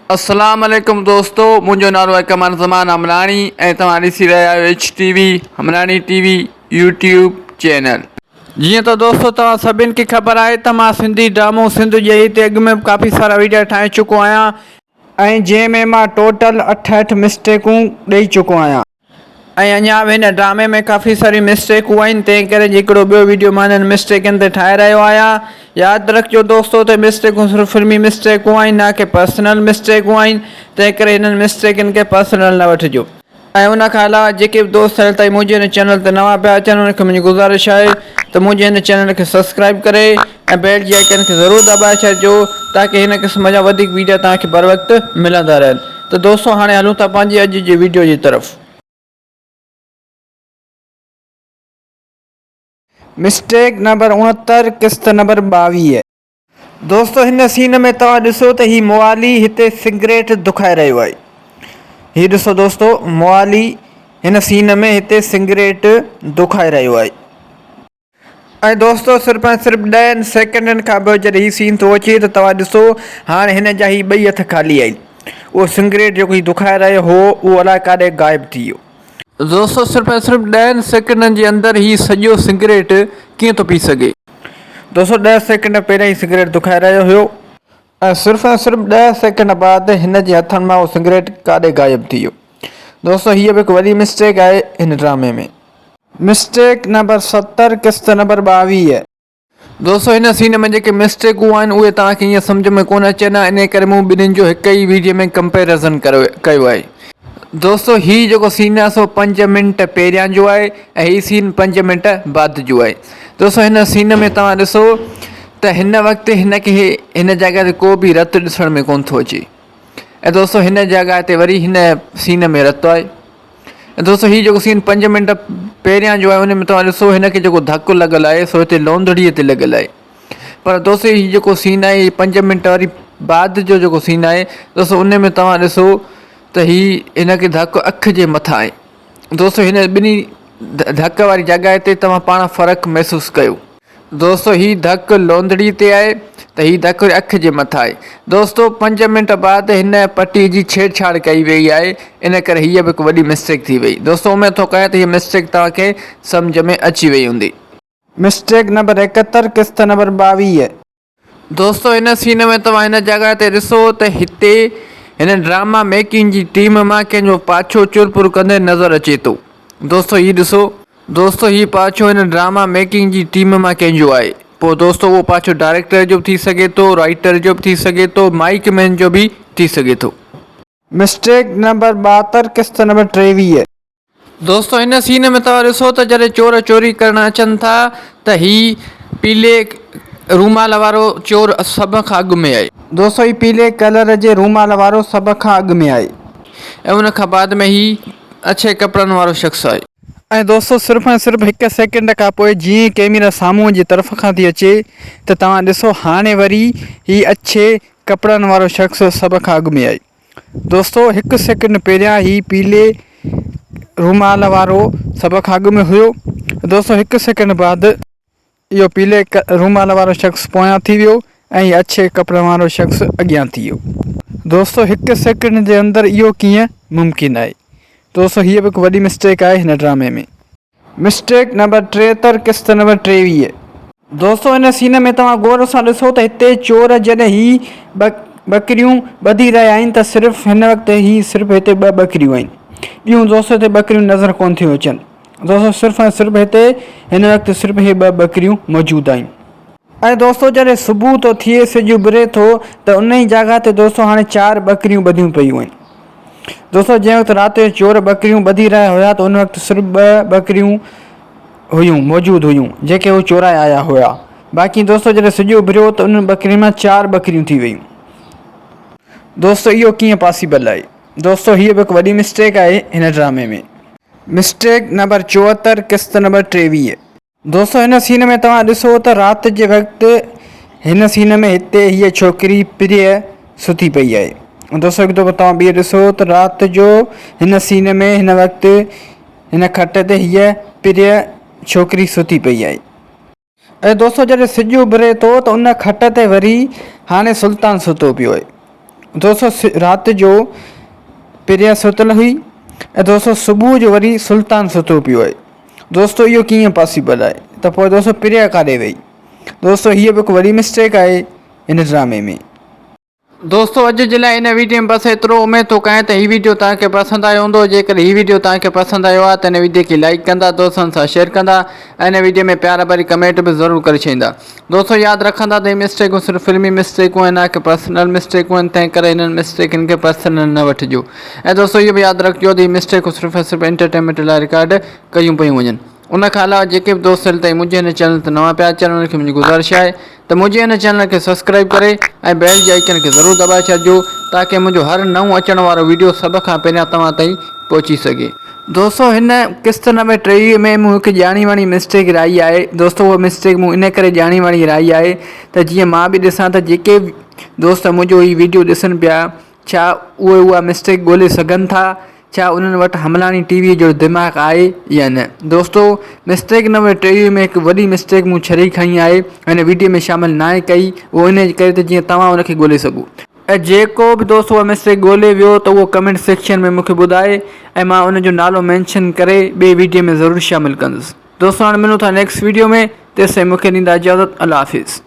अस्सलाम वालेकुम दोस्तों, मुझो नालो है कमर ज़मान हमरानी ऐं तव्हां ॾिसी रहिया आहियो HTV हमरानी TV यूट्यूब चैनल। जीअं त दोस्तों तव्हां सभिनि खे ख़बर आहे त मां सिंधी ड्रामो सिंध जे हिते अॻु में काफ़ी सारा वीडियो ठाहे चुको आहियां ऐं जंहिंमें मां टोटल 8 मिस्टेकूं ॾेई चुको आहियां ऐं अञा बि हिन ड्रामे में काफ़ी सारी मिस्टेकूं आहिनि। तंहिं करे हिकिड़ो ॿियो वीडियो मां हिननि मिस्टेकनि ते ठाहे रहियो आहियां। यादि रखिजो दोस्तों त मिस्टेकूं सिर्फ़ु फिल्मी मिस्टेकूं आहिनि, ना कि पर्सनल मिस्टेकूं आहिनि। तंहिं करे हिननि मिस्टेकनि खे पर्सनल न वठिजो। ऐं उन खां अलावा जेके बि दोस्त हाल ताईं मुंहिंजे हिन चैनल ते नवां पिया अचनि उनखे मुंहिंजी गुज़ारिश आहे त मुंहिंजे हिन चैनल खे सब्सक्राइब करे ऐं बेल जी आइकन खे ज़रूरु दॿाए छॾिजो ताकी हिन क़िस्म जा वधीक वीडियो तव्हांखे बर वक़्तु मिलंदा रहनि। त दोस्तों हाणे हलूं था पंहिंजी अॼु जी वीडियो जी तरफ़। मिस्टेक नंबर 69 किस्त नंबर 22। दोस्तों हिन सीन में तव्हां ॾिसो त ही मुआली हिते सिगरेट दुखाए रहियो आहे। हीउ ॾिसो दोस्तों, मुआली हिन सीन में हिते सिगरेट दुखाए रहियो आहे ऐं दोस्तों सिर्फ़ु ऐं सिर्फ़ु 10 सेकेंडनि खां पोइ जॾहिं हीउ सीन थो अचे त तव्हां ॾिसो हाणे हिन जा ही ॿई हथ ख़ाली आहिनि। उहो सिगरेट जेको हीउ दुखाए रहियो हो उहो अलाए काॾे गाइबु थी वियो। दोस्तों सिर्फ़ु ऐं सिर्फ़ु 10 सेकेंडनि जे अंदरि ही सॼो सिगरेट कीअं थो पी सघे। दोस्तों 10 सेकेंड पहिरियों ही सिगरेट दुखाए रहियो हुयो ऐं सिर्फ़ु 10 सेकेंड बाद हिन जे हथनि मां उहो सिगरेट काॾे गाइबु थी वियो। दोस्तों हीअ बि हिकु वॾी मिस्टेक आहे हिन ड्रामे में। मिस्टेक नंबर 70 किस्त नंबर 22। दोस्तों हिन सीन में जेके मिस्टेकूं आहिनि उहे तव्हांखे ईअं सम्झ में कोन अचनि हा, इन करे मूं ॿिन्हिनि जो हिक ई वीडियो में कंपेरिज़न कयो आहे। दोस्तों हीउ जेको सीन आहे सो 5 मिंट पहिरियां जो आहे ऐं हीउ सीन 5 मिंट बाद जो आहे। दोस्तों हिन सीन में तव्हां ॾिसो त हिन वक़्तु हिनखे हिन जॻह ते को बि रतु ॾिसण में कोन थो अचे ऐं दोस्तों हिन जॻह ते वरी हिन सीन में रतु आहे। ऐं दोस्तों हीउ जेको सीन 5 मिंट पहिरियां जो आहे उन में तव्हां ॾिसो हिनखे जेको धकु लॻल आहे सो हिते लौंदड़ीअ ते लॻल आहे। पर दोस्तों हीउ जेको सीन आहे हीउ 5 मिंट वरी बाद जो जेको सीन आहे दोस्तों उन में तव्हां ॾिसो त हीउ हिनखे धकु अखि जे मथां आहे। दोस्तों हिन ॿिन्ही धक वारी जॻह ते तव्हां पाण फ़र्क़ु महसूसु कयो। दोस्तों हीउ धकु लौंदड़ी ते आहे त हीउ धकु अखि जे मथां आहे। दोस्तों 5 मिंट बाद हिन पटी जी छेड़छाड़ कई वई आहे, इन करे हीअ बि हिकु वॾी मिस्टेक थी वई। दोस्तों उमेद थो कयां त हीअ मिस्टेक तव्हांखे सम्झ में अची वई हूंदी। मिस्टेक नंबर 71 किस्त नंबर 22। दोस्तों हिन सीन में तव्हां हिन जॻह ते ॾिसो त हिते हिन ड्रामा मेकिंग जी टीम मां कंहिंजो पाछो चुरपुर कंदे नज़र अचे थो। दोस्तों हीउ ॾिसो, दोस्तों हीउ पाछो हिन ड्रामा मेकिंग जी टीम मां कंहिंजो आहे। पोइ दोस्तों उहो पाछो डायरेक्टर जो बि थी सघे थो, राइटर जो बि थी सघे थो, माइक मैन जो बि थी सघे थो। मिस्टेक नंबर 72 किस्त नंबर 23। दोस्तों हिन सीन में तव्हां ॾिसो त जॾहिं चोर चोरी करणु अचनि था त हीउ पीले रूमाल वारो चोर सभ खां अॻु में आहे। दोस्तों हीउ पीले कलर जे रूमाल वारो सभ खां अॻु में आहे ऐं उन खां बाद में हीउ अछे कपिड़नि वारो शख़्स आहे। ऐं दोस्तों सिर्फ़ु ऐं सिर्फ़ु 1 सेकेंड खां पोइ जीअं कैमरा साम्हूं जी तरफ़ खां थी अचे त तव्हां ॾिसो हाणे वरी हीउ अछे कपिड़नि वारो शख़्स सभ खां अॻु में आहे। दोस्तों 1 सेकेंड पहिरियां हीउ पीले रूमाल वारो सभ खां अॻु में हुयो। दोस्तों 1 सेकेंड बाद इहो पीले रूमाल वारो शख़्स पोयां थी वियो ऐं हीउ अछे कपिड़नि वारो शख़्स अॻियां थी वियो। दोस्तों 1 सेकेंड जे अंदरि इहो कीअं मुमकिन आहे। दोस्तों हीअ बि हिकु वॾी मिस्टेक आहे हिन ड्रामे में। मिस्टेक नंबर 73 किस्त नंबर 23। दोस्तों हिन सीन में तव्हां गौर सां ॾिसो त हिते चोर जॾहिं ही बकरियूं ॿधी रहिया आहिनि त सिर्फ़ु हिन वक़्तु ही सिर्फ़ु हिते 2 बकरियूं आहिनि, ॿियूं दोस्तों हिते बकरियूं नज़र कोन थियूं अचनि। दोस्तों सिर्फ़ु ऐं सिर्फ़ु हिते हिन वक़्तु सिर्फ़ु इहे 2 बकरियूं मौजूदु आहिनि। ऐं दोस्तों जॾहिं सुबुह थो थिए, सिॼु उभिरे थो त उन ई जॻह ते दोस्तों हाणे 4 बकरियूं ॿधियूं पियूं आहिनि। दोस्तों जंहिं वक़्तु राति जो चोर बकरियूं ॿधी रहिया हुया त उन वक़्तु सिर्फ़ु 2 बकरियूं हुयूं मौजूदु हुयूं जेके उहे चोराए आया हुया। बाक़ी दोस्तों जॾहिं सिॼु उभिरियो त उन बकरियुनि मां 4 बकरियूं थी वियूं। दोस्तों इहो कीअं पॉसिबल आहे। दोस्तों हीअ बि हिकु वॾी मिस्टेक आहे हिन ड्रामे में। मिस्टेक नंबर 74 किस्त नंबर 23। दोस्तों हिन सीन में तव्हां ॾिसो त राति जे वक़्तु हिन सीन में हिते हीअ छोकिरी प्रिय सुती पई आहे। दोस्तों हिकु दफ़ो तव्हां ॿियो ॾिसो त राति जो हिन सीन में हिन वक़्तु हिन खट ते हीअ प्रिय छोकिरी सुती पई आहे। ऐं दोस्तों जॾहिं सिॼु उभिरे थो त उन खट ते वरी हाणे सुल्तान सुतो पियो आहे। दोस्तों राति जो पिरिया सुतल हुई ऐं दोस्तों सुबुह जो वरी सुल्तान सुतो पियो आहे। दोस्तों इहो कीअं पॉसिबल आहे? त पोइ दोस्तों पिरिया काॾे वई? दोस्तों हीअ बि हिकु वॾी मिस्टेक आहे हिन ड्रामे में। दोस्तों अॼु जे लाइ इन वीडियो में बस एतिरो। उमेद थो कयां त हीअ वीडियो तव्हांखे पसंदि आयो हूंदो। जेकर हीअ वीडियो तव्हांखे पसंदि आयो आहे त हिन वीडियो खे लाइक कंदा, दोस्तनि सां शेयर कंदा ऐं हिन वीडियो में प्यार भरी कमेंट बि ज़रूरु करे छॾींदा। दोस्तों यादि रखंदा त हीअ मिस्टेकूं सिर्फ़ु फिल्मी मिस्टेकूं आहिनि, न कि पर्सनल मिस्टेकूं आहिनि। तंहिं करे हिननि मिस्टेकनि खे पर्सनल न वठिजो। ऐं दोस्तों इहो बि यादि रखिजो त हीअ मिस्टेकूं सिर्फ़ु ऐं सिर्फ़ु एंटरटेनमेंट लाइ रिकॉर्ड कयूं पियूं वञनि। उन खां अलावा जेके बि दोस्त ताईं मुंहिंजे हिन चैनल ते नवां पिया अचनि उनखे मुंहिंजी गुज़ारिश आहे त मुंहिंजे हिन चैनल खे सब्सक्राइब करे ऐं बेल जे आइकन खे ज़रूरु दॿाए छॾिजो ताकी मुंहिंजो हर नओं अचण वारो वीडियो सभ खां पहिरियां तव्हां ताईं पहुची सघे। दोस्तों हिन किस्त नंबर 23 में मूं हिकु ॼाणी वाणी मिस्टेक राई आहे। दोस्तों उहा मिस्टेक मूं इन करे ॼाणी वाणी राई आहे त जीअं मां बि ॾिसां त जेके दोस्त मुंहिंजो हीउ वीडियो ॾिसनि पिया छा उहे उहा मिस्टेक ॻोल्हे सघनि था, छा उन्हनि वटि हमलानी टीवीअ जो दिमाग़ आहे या न। दोस्तों मिस्टेक नंबर 23 में हिकु वॾी मिस्टेक मूं छॾे खई आहे, हिन वीडियो में शामिलु न आहे कई, उहो इन करे त जीअं तव्हां उनखे ॻोल्हे सघो। ऐं जेको बि दोस्त उहा मिस्टेक ॻोल्हे वियो त उहो कमेंट सेक्शन में मूंखे ॿुधाए ऐं मां उनजो नालो मेंशन करे ॿिए वीडियो में ज़रूरु शामिलु कंदुसि। दोस्तों हाणे मिलूं था नेक्स्ट वीडियो में, तेसिताईं मूंखे ॾींदा इजाज़त। अल्लाह हाफ़िज़।